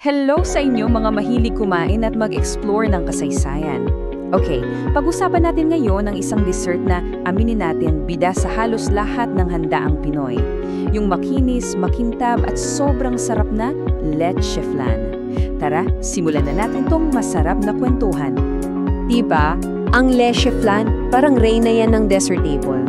Hello sa inyo mga mahilig kumain at mag-explore ng kasaysayan. Okay, pag-usapan natin ngayon ang isang dessert na aminin natin bida sa halos lahat ng handaang Pinoy. Yung makinis, makintab at sobrang sarap na leche flan. Tara, simulan na natin tong masarap na kwentuhan. Diba? Ang leche flan, parang reyna yan ng dessert table.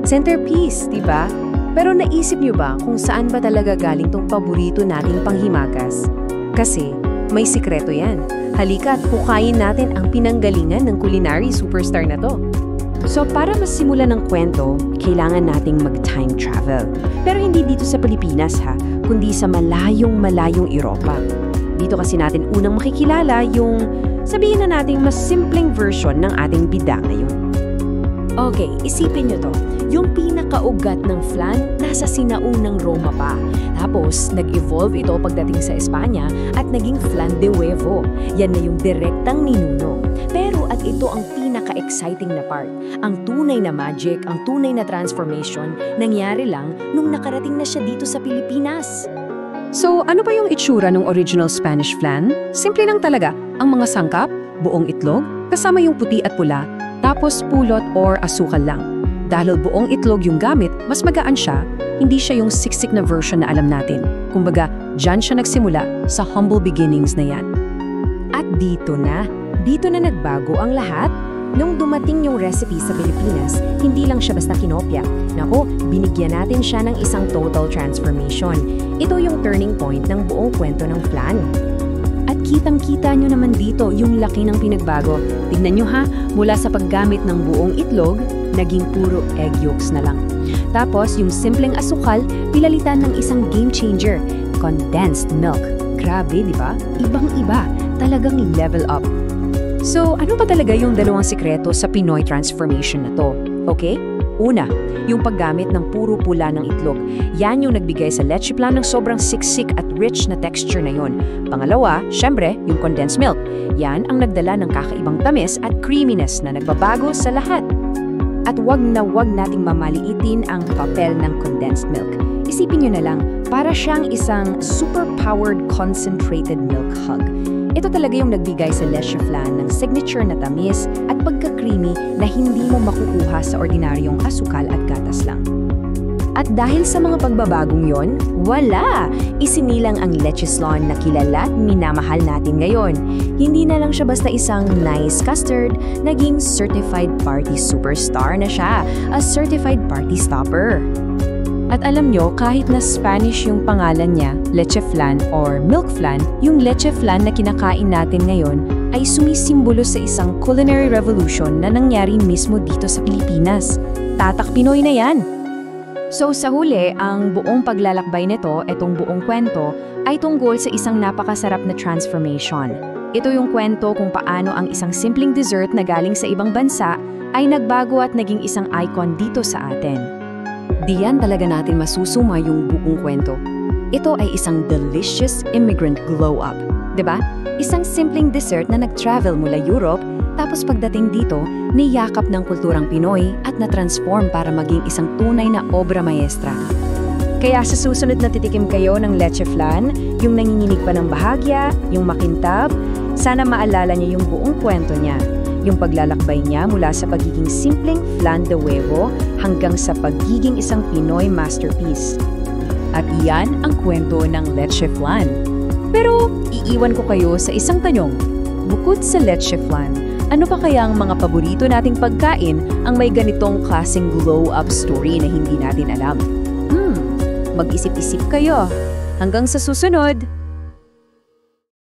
Centerpiece, diba? Pero naisip nyo ba kung saan ba talaga galing tong paborito nating panghimagas? Kasi may sikreto yan. Halika at hukayin natin ang pinanggalingan ng culinary superstar na to. So para masimulan ng kwento, kailangan nating mag-time travel. Pero hindi dito sa Pilipinas ha, kundi sa malayong Europa. Dito kasi natin unang makikilala yung sabihin na nating mas simpleng version ng ating bida ngayon. Okay, isipin nyo to. Yung pinakaugat ng flan, nasa sinaunang Roma pa. Tapos, nag-evolve ito pagdating sa Espanya at naging flan de huevo. Yan na yung direktang ninuno. Pero at ito ang pinaka-exciting na part. Ang tunay na magic, ang tunay na transformation, nangyari lang nung nakarating na siya dito sa Pilipinas. So, ano ba yung itsura ng original Spanish flan? Simple lang talaga. Ang mga sangkap, buong itlog, kasama yung puti at pula, tapos pulot or asukal lang. Dahil buong itlog yung gamit, mas magaan siya, hindi siya yung siksik na version na alam natin. Kumbaga, dyan siya nagsimula sa humble beginnings na yan. At dito na nagbago ang lahat. Nung dumating yung recipe sa Pilipinas, hindi lang siya basta kinopya. Nako, binigyan natin siya ng isang total transformation. Ito yung turning point ng buong kwento ng flan. At kitang-kita nyo naman dito yung laki ng pinagbago. Tignan nyo ha, mula sa paggamit ng buong itlog, naging puro egg yolks na lang. Tapos yung simpleng asukal, pilalitan ng isang game changer, condensed milk. Grabe, di ba? Ibang-iba, talagang level up. So, ano ba talaga yung dalawang sikreto sa Pinoy transformation na to? Okay? Una, yung paggamit ng puro pula ng itlog. Yan yung nagbigay sa leche flan ng sobrang siksik at rich na texture na yon. Pangalawa, syempre, yung condensed milk. Yan ang nagdala ng kakaibang tamis at creaminess na nagbabago sa lahat. At wag nating mamaliitin ang papel ng condensed milk. Isipin nyo na lang, para siyang isang super-powered concentrated milk hug. Ito talaga yung nagbigay sa leche flan ng signature na tamis at pagka-creamy na hindi mo makukuha sa ordinaryong asukal at gatas lang. At dahil sa mga pagbabagong yon, wala! Isinilang ang leche flan na kilala at minamahal natin ngayon. Hindi na lang siya basta isang nice custard, naging certified party superstar na siya, a certified party stopper. At alam nyo, kahit na Spanish yung pangalan niya, leche flan or milk flan, yung leche flan na kinakain natin ngayon ay sumisimbolo sa isang culinary revolution na nangyari mismo dito sa Pilipinas. Tatak Pinoy na yan! So sa huli, ang buong paglalakbay nito, etong buong kwento, ay tungkol sa isang napakasarap na transformation. Ito yung kwento kung paano ang isang simpleng dessert na galing sa ibang bansa ay nagbago at naging isang icon dito sa atin. Diyan talaga natin masusuma yung buong kwento. Ito ay isang delicious immigrant glow-up. Diba? Isang simpleng dessert na nag-travel mula Europe, tapos pagdating dito, niyakap ng kulturang Pinoy at na-transform para maging isang tunay na obra maestra. Kaya sa susunod na titikim kayo ng leche flan, yung nanginginig pa ng bahagya, yung makintab, sana maalala niyo yung buong kwento niya. Yung paglalakbay niya mula sa pagiging simpleng flan de huevo hanggang sa pagiging isang Pinoy masterpiece. At iyan ang kwento ng leche flan. Pero iiwan ko kayo sa isang tanong. Bukod sa leche flan, ano pa kaya ang mga paborito nating pagkain ang may ganitong klaseng glow-up story na hindi natin alam? Mag-isip-isip kayo. Hanggang sa susunod!